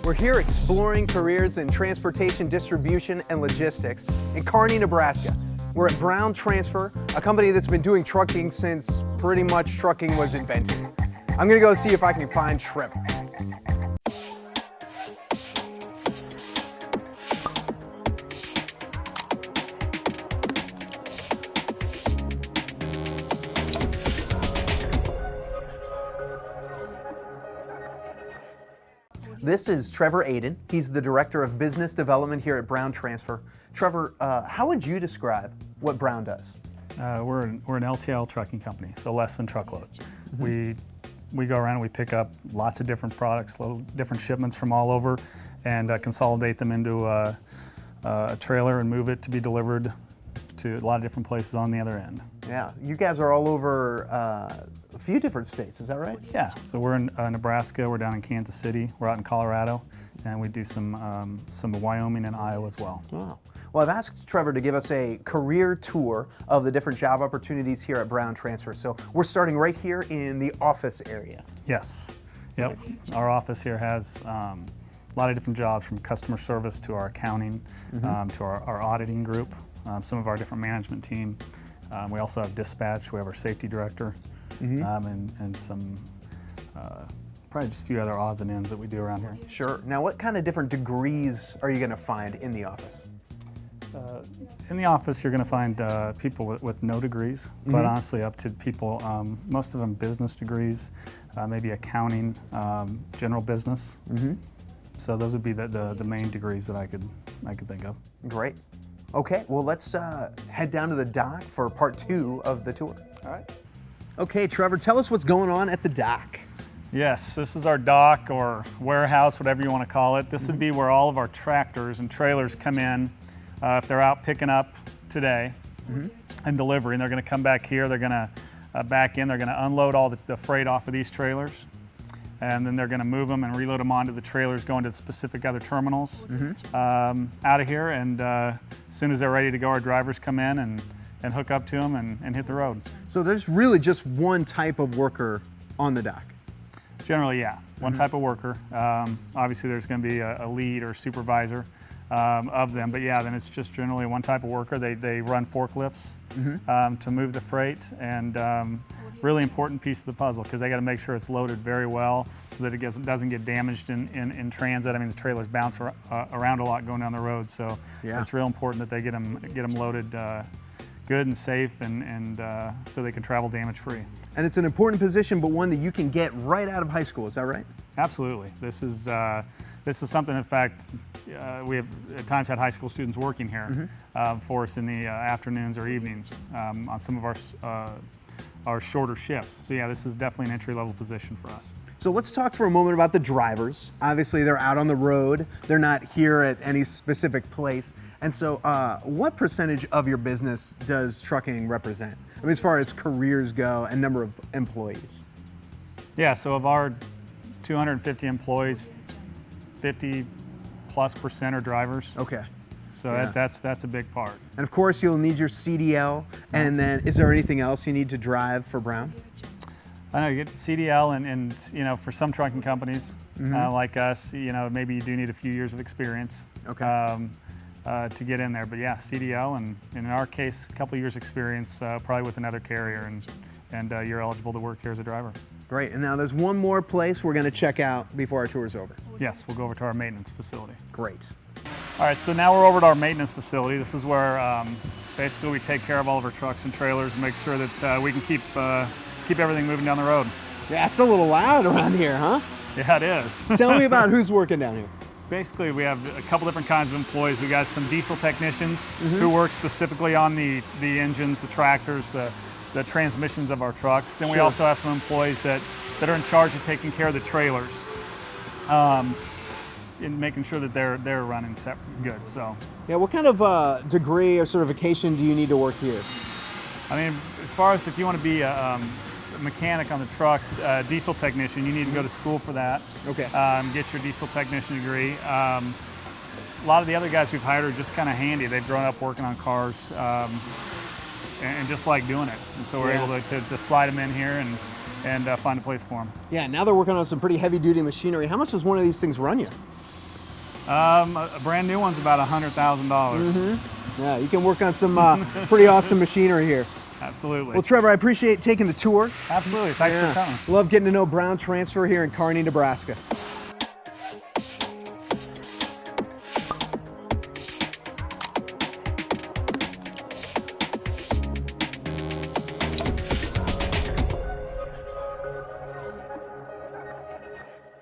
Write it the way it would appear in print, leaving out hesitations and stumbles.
We're here exploring careers in transportation, distribution, and logistics in Kearney, Nebraska. We're at Brown Transfer, a company that's been doing trucking since pretty much trucking was invented. I'm gonna go see if I can find Trevor. This is Trevor Aden. He's the Director of Business Development here at Brown Transfer. Trevor, how would you describe what Brown does? We're an LTL trucking company, so less than truckload. We go around and we pick up lots of different products, little different shipments from all over, and consolidate them into a trailer and move it to be delivered to a lot of different places on the other end. Yeah, you guys are all over a few different states, is that right? Yeah, so we're in Nebraska, we're down in Kansas City, we're out in Colorado, and we do some Wyoming and Iowa as well. Wow. Well, I've asked Trevor to give us a career tour of the different job opportunities here at Brown Transfer. So we're starting right here in the office area. Yes. Yep. Our office here has a lot of different jobs, from customer service to our accounting, to our auditing group, some of our different management team. We also have dispatch, we have our safety director, and some probably just a few other odds and ends that we do around here. Sure. Now, what kind of different degrees are you going to find in the office? In the office, you're going to find people with no degrees, quite honestly, up to people, most of them business degrees, maybe accounting, general business. So those would be the main degrees that I could think of. Great. Okay, well, let's head down to the dock for part 2 of the tour. All right. Okay, Trevor, tell us what's going on at the dock. Yes, this is our dock or warehouse, whatever you want to call it. This would be where all of our tractors and trailers come in if they're out picking up today and delivering. They're going to come back here, they're going to back in, they're going to unload all the freight off of these trailers, and then they're going to move them and reload them onto the trailers going to specific other terminals out of here. And as soon as they're ready to go, our drivers come in and hook up to them and hit the road. So there's really just one type of worker on the dock? Generally, yeah, one type of worker. Obviously, there's going to be a lead or supervisor of them, but yeah, then it's just generally one type of worker. They run forklifts to move the freight, and really important piece of the puzzle, because they got to make sure it's loaded very well so that it doesn't get damaged in transit. I mean, the trailers bounce around a lot going down the road, so it's real important that they get them loaded good and safe, and so they can travel damage-free. And it's an important position, but one that you can get right out of high school, is that right? Absolutely. This is something, in fact, we have at times had high school students working here for us in the afternoons or evenings on some of our shorter shifts. So yeah, this is definitely an entry-level position for us. So let's talk for a moment about the drivers. Obviously, they're out on the road. They're not here at any specific place. And so what percentage of your business does trucking represent? I mean, as far as careers go and number of employees. Yeah, so of our 250 employees, 50+% are drivers. Okay. So that's a big part. And of course, you'll need your CDL. And then, is there anything else you need to drive for Brown? I know you get CDL, and you know, for some trucking companies like us, you know, maybe you do need a few years of experience to get in there. But yeah, CDL, and in our case, a couple years experience, probably with another carrier, and you're eligible to work here as a driver. Great. And now there's one more place we're going to check out before our tour is over. Yes, we'll go over to our maintenance facility. Great. All right, so now we're over to our maintenance facility. This is where basically we take care of all of our trucks and trailers and make sure that we can keep everything moving down the road. Yeah, it's a little loud around here, huh? Yeah, it is. Tell me about who's working down here. Basically, we have a couple different kinds of employees. We got some diesel technicians who work specifically on the engines, the tractors, the transmissions of our trucks. And we also have some employees that are in charge of taking care of the trailers, and making sure that they're running good. So yeah, what kind of degree or certification do you need to work here? I mean, as far as if you want to be a mechanic on the trucks, diesel technician, you need to go to school for that. Okay. Get your diesel technician degree. A lot of the other guys we've hired are just kind of handy. They've grown up working on cars and just like doing it. And so we're able to slide them in here and find a place for them. Yeah, now they're working on some pretty heavy duty machinery. How much does one of these things run you? A brand new one's about $100,000. Yeah, you can work on some pretty awesome machinery here. Absolutely. Well, Trevor, I appreciate taking the tour. Absolutely. Thanks for coming. Love getting to know Brown Transfer here in Kearney, Nebraska.